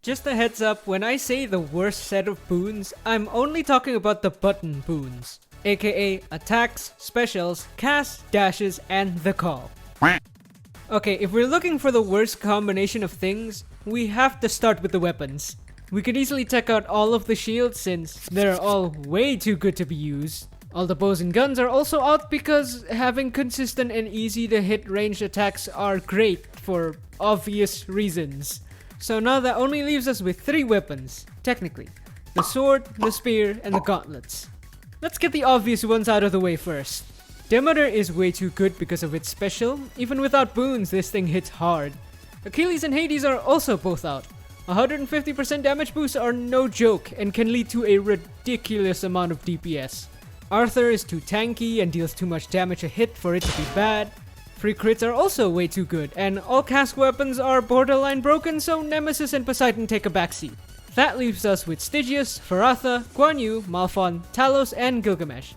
Just a heads up, when I say the worst set of boons, I'm only talking about the button boons, aka attacks, specials, casts, dashes, and the call. Okay, if we're looking for the worst combination of things, we have to start with the weapons. We could easily take out all of the shields since they're all way too good to be used. All the bows and guns are also out because having consistent and easy to hit ranged attacks are great for obvious reasons. So now that only leaves us with 3 weapons, technically. The sword, the spear, and the gauntlets. Let's get the obvious ones out of the way first. Demeter is way too good because of its special. Even without boons, this thing hits hard. Achilles and Hades are also both out. 150% damage boosts are no joke and can lead to a ridiculous amount of DPS. Arthur is too tanky and deals too much damage a hit for it to be bad. Free crits are also way too good, and all cast weapons are borderline broken, so Nemesis and Poseidon take a backseat. That leaves us with Stygius, Faratha, Guan Yu, Malphon, Talos, and Gilgamesh.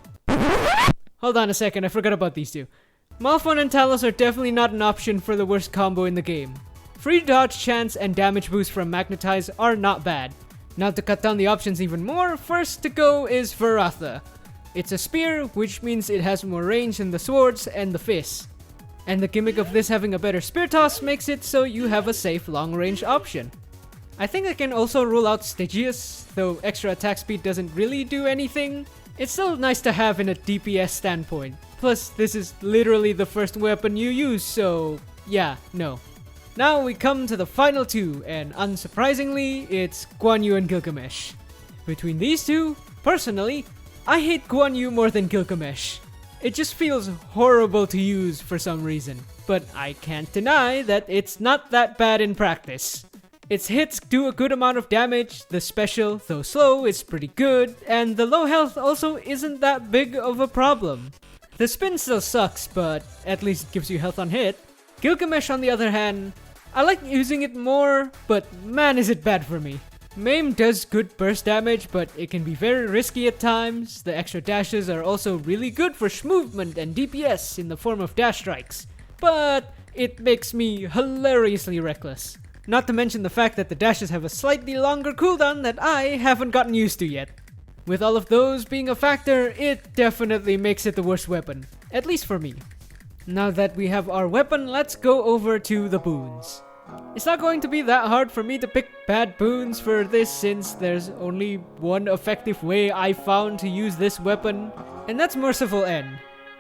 Hold on a second, I forgot about these two. Malphon and Talos are definitely not an option for the worst combo in the game. Free dodge chance and damage boost from Magnetize are not bad. Now to cut down the options even more, first to go is Faratha. It's a spear, which means it has more range than the swords and the fists. And the gimmick of this having a better spear toss makes it so you have a safe long range option. I think I can also rule out Stygius, though extra attack speed doesn't really do anything. It's still nice to have in a DPS standpoint. Plus, this is literally the first weapon you use, so yeah, no. Now we come to the final 2, and unsurprisingly, it's Guan Yu and Gilgamesh. Between these two, personally, I hate Guan Yu more than Gilgamesh. It just feels horrible to use for some reason, but I can't deny that it's not that bad in practice. Its hits do a good amount of damage, the special, though slow, is pretty good, and the low health also isn't that big of a problem. The spin still sucks, but at least it gives you health on hit. Gilgamesh on the other hand, I like using it more, but man is it bad for me. Maim does good burst damage, but it can be very risky at times. The extra dashes are also really good for movement and DPS in the form of dash strikes, but it makes me hilariously reckless. Not to mention the fact that the dashes have a slightly longer cooldown that I haven't gotten used to yet. With all of those being a factor, it definitely makes it the worst weapon, at least for me. Now that we have our weapon, let's go over to the boons. It's not going to be that hard for me to pick bad boons for this since there's only one effective way I found to use this weapon, and that's Merciful End.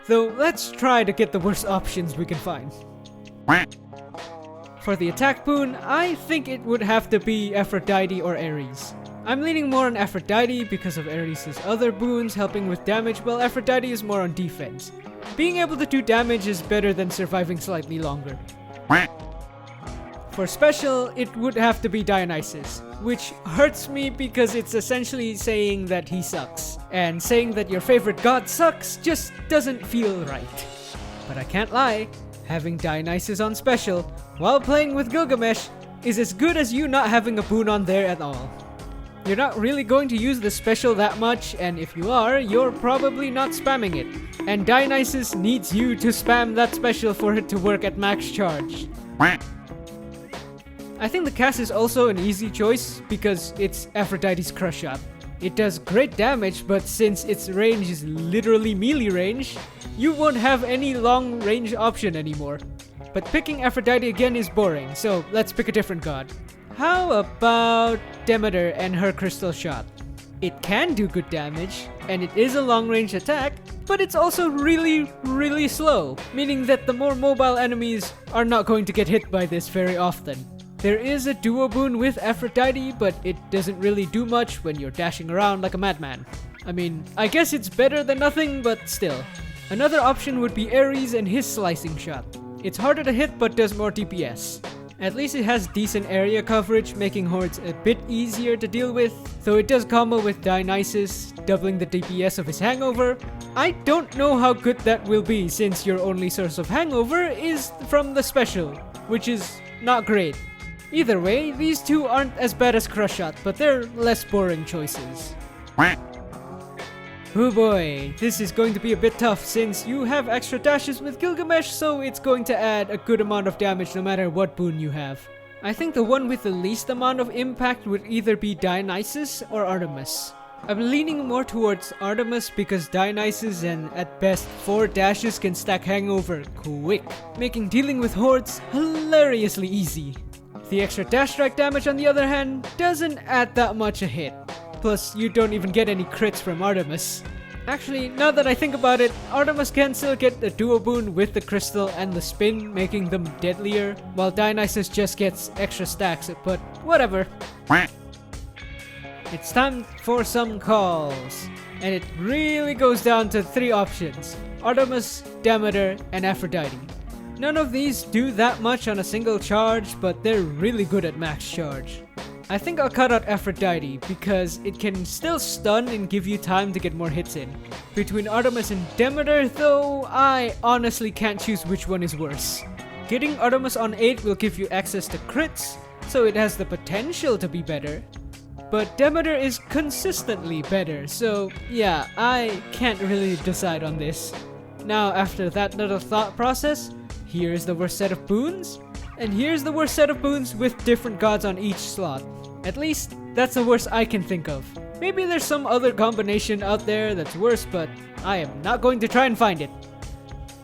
Though let's try to get the worst options we can find. For the attack boon, I think it would have to be Aphrodite or Ares. I'm leaning more on Aphrodite because of Ares' other boons helping with damage, while Aphrodite is more on defense. Being able to do damage is better than surviving slightly longer. For special, it would have to be Dionysus, which hurts me because it's essentially saying that he sucks, and saying that your favorite god sucks just doesn't feel right. But I can't lie, having Dionysus on special while playing with Gilgamesh is as good as you not having a boon on there at all. You're not really going to use the special that much, and if you are, you're probably not spamming it. And Dionysus needs you to spam that special for it to work at max charge. I think the cast is also an easy choice because it's Aphrodite's Crush Shot. It does great damage, but since its range is literally melee range, you won't have any long range option anymore. But picking Aphrodite again is boring, so let's pick a different god. How about Demeter and her Crystal Shot? It can do good damage, and it is a long-range attack, but it's also really slow, meaning that the more mobile enemies are not going to get hit by this very often. There is a duo boon with Aphrodite, but it doesn't really do much when you're dashing around like a madman. I mean, I guess it's better than nothing, but still. Another option would be Ares and his Slicing Shot. It's harder to hit but does more DPS. At least it has decent area coverage, making hordes a bit easier to deal with, though it does combo with Dionysus, doubling the DPS of his Hangover. I don't know how good that will be since your only source of Hangover is from the special, which is not great. Either way, these two aren't as bad as Crush Shot, but they're less boring choices. Oh boy, this is going to be a bit tough since you have extra dashes with Gilgamesh, so it's going to add a good amount of damage no matter what boon you have. I think the one with the least amount of impact would either be Dionysus or Artemis. I'm leaning more towards Artemis because Dionysus and at best 4 dashes can stack Hangover quick, making dealing with hordes hilariously easy. The extra dash strike damage on the other hand doesn't add that much a hit. Plus you don't even get any crits from Artemis. Actually, now that I think about it, Artemis can still get the duo boon with the crystal and the spin, making them deadlier, while Dionysus just gets extra stacks, but whatever. It's time for some calls, and it really goes down to 3 options: Artemis, Demeter, and Aphrodite. None of these do that much on a single charge, but they're really good at max charge. I think I'll cut out Aphrodite because it can still stun and give you time to get more hits in. Between Artemis and Demeter though, I honestly can't choose which one is worse. Getting Artemis on 8 will give you access to crits, so it has the potential to be better. But Demeter is consistently better, so yeah, I can't really decide on this. Now after that little thought process, here's the worst set of boons, and here's the worst set of boons with different gods on each slot. At least, that's the worst I can think of. Maybe there's some other combination out there that's worse, but I am not going to try and find it.